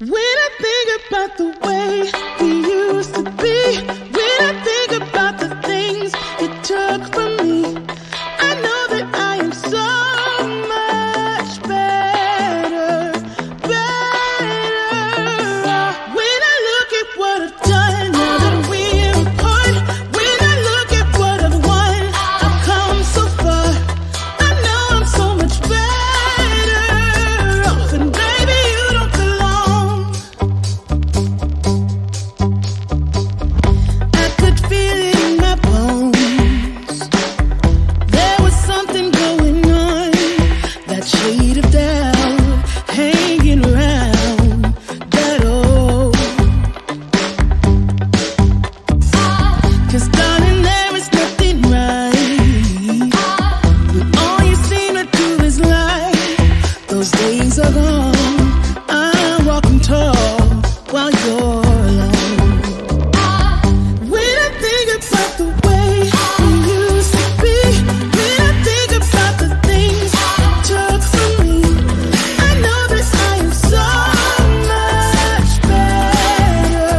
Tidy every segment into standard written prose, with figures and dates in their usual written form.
When I think about the way we used to be, when I think about the things you took from me, I know that I am so much better. When I look at what I've done, now that we're apart, when I look at what I've won, I've come so far. I know I'm so much better off, and baby, you don't belong. I could feel it in my bones. There was something going on, that shade of doubt hanging around that old. 'Cause darling, there is nothing right when all you seem to do is lie. Those days are gone. I'm walking tall while you're alone. When I think about the way we used to be, when I think about the things you took from me, I know that I am so much better.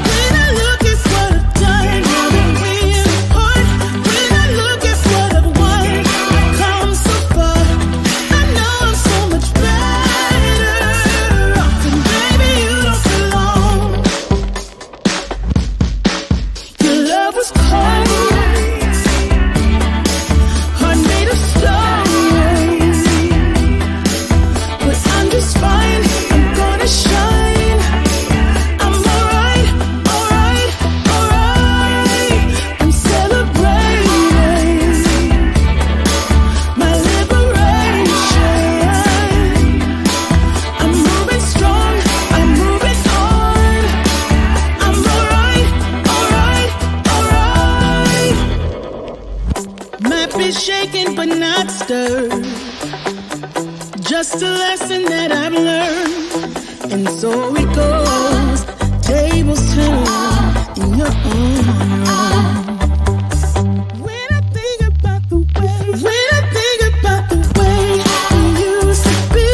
When I look at what I've done, now that we're apart, when I look at what I've won, I've come so far. I know I'm so much better off, and baby, you don't belong. Your love was cold, heart made of stone, but I'm just fine. I'm gonna shine. I'm alright, alright, alright. I'm celebrating my liberation. I'm moving strong, I'm moving on. I'm alright, alright, alright. Might be shaken but not stirred, just a lesson that I've learned. And so it goes, tables turn in your own. When I think about the way, when I think about the way we used to be,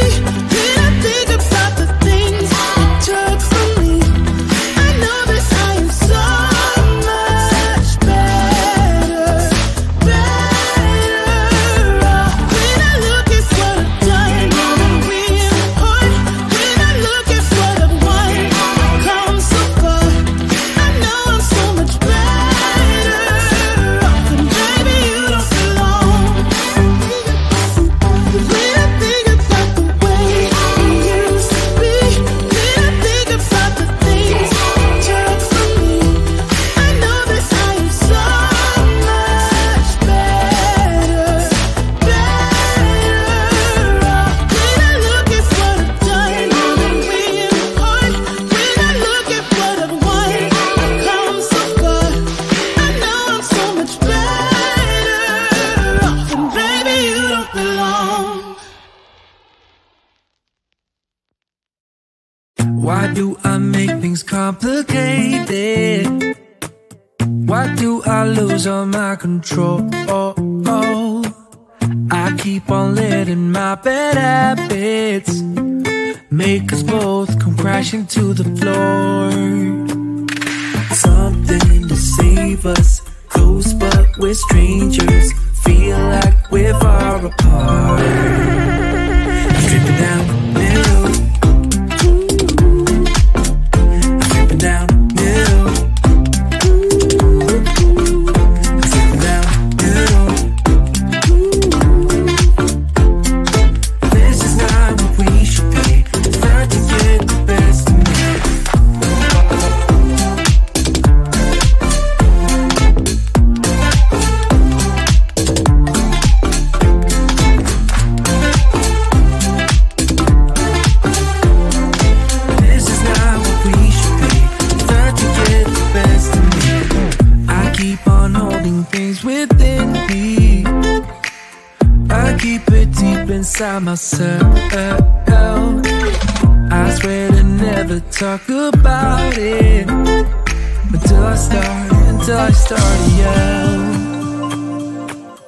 when I think about the things you took from me, I know that I am so much better. When I look at what I've done, now that we're apart, when I look at what I've won, I've come so far. I know I'm so much better off, and baby, you don't belong. When I think about the way we used to be, when I think about the things you took from me, I know that I am so much better. When I look at what I've done, now that we're apart, when I look at what I've won, I've come so far. I know I'm so much better off, and baby, you don't belong. Why do I make things complicated? Why do I lose all my control? I keep on letting my bad habits make us both come crashing to the floor. Something to save us, close but we're strangers, feel like we're far apart. Stripping down the middle, stripping down the middle, stripping down the middle. This is not what we should be, trying to get the best of me. This is not what we should be, trying to get the best of me. I keep on holding things within me, I keep it deep inside myself. I swear to never talk about it until I start to yell.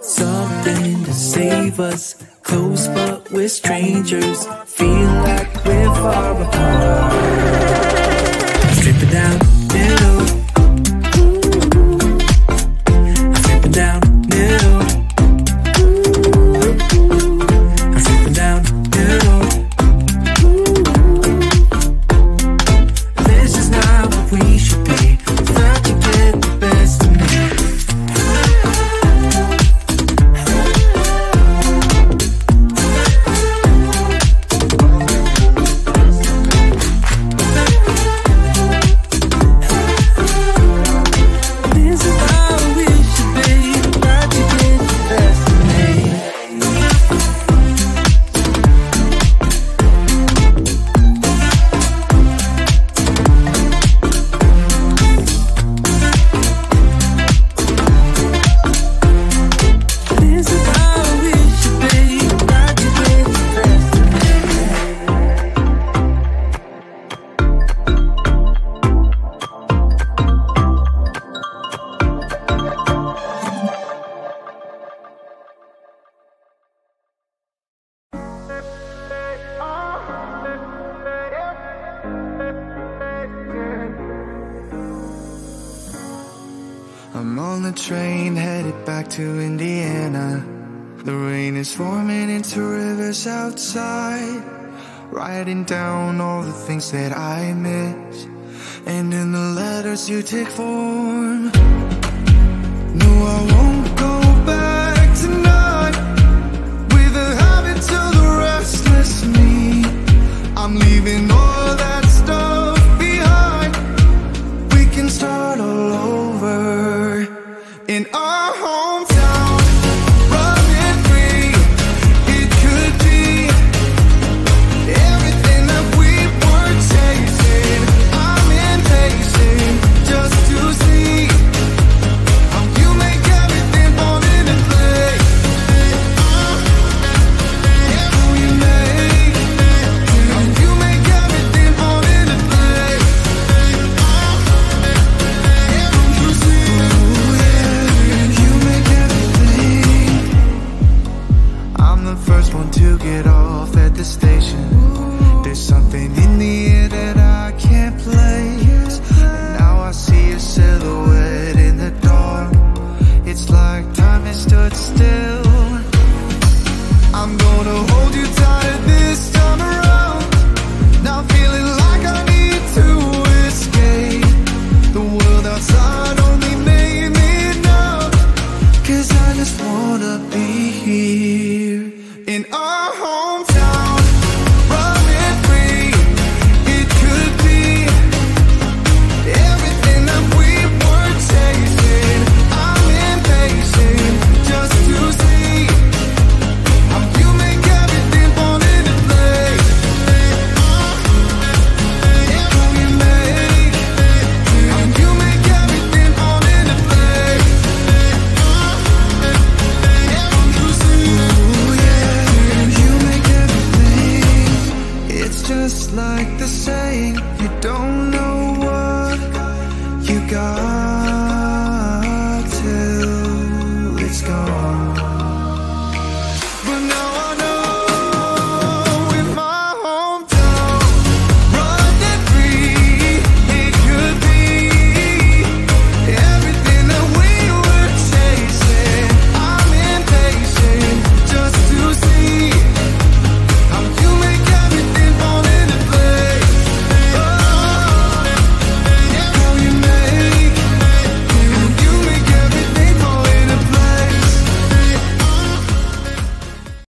Something to save us, close but we're strangers, feel like we're far apart. Strip it down, middle. I strip it down, middle. I strip it down, middle. This is not what we should be. Thought to get the best of me. I'm on the train headed back to Indiana. The rain is forming into rivers outside, writing down all the things that I miss, and in the letters you take form. No, I won't go back tonight with the habits of the restless me. I'm leaving all that stuff behind. We can start all over in our hometown, running free. It could be everything that we were chasing. I'm impatient just to see how you make everything fall into place. How you make everything fall into place. You see, you make everything. I'm the first one to get off at the station. There's something in the air that I can't place, and now I see a silhouette in the dark. It's like time has stood still. I'm gonna hold you tight this time around. Now feeling like I need to escape. The world outside only made me numb, 'cause I just wanna be here in our hometown, running free. It could be everything that we were chasing. I'm impatient just to see how you make everything fall into place. How you make everything fall into place. You see, you make everything. It's just like the saying,